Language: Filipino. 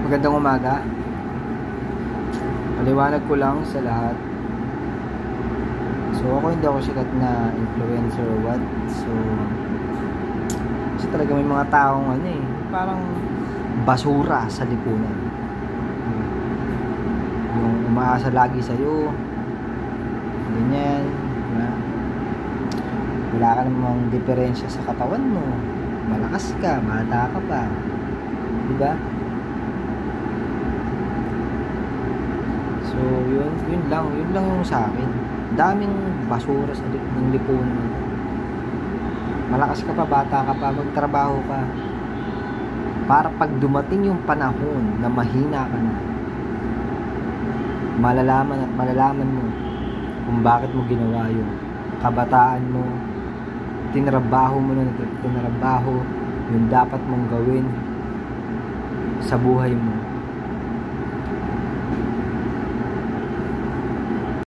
Magandang umaga. Paliwanag ko lang sa lahat. So ako hindi ako sikat na influencer or what. So kasi talaga may mga taong parang basura sa lipunan. Yung umaasa lagi sa'yo, ganyan, diba? Wala ka namang diferensya sa katawan mo. Malakas ka, bata ka pa, diba? So yun lang yung sa akin. Daming basura sa lipunan. Malakas ka pa, bata ka pa, magtrabaho ka. Para pag dumating yung panahon na mahina ka na, malalaman mo kung bakit mo ginawa yung kabataan mo, tinrabaho mo yung dapat mong gawin sa buhay mo.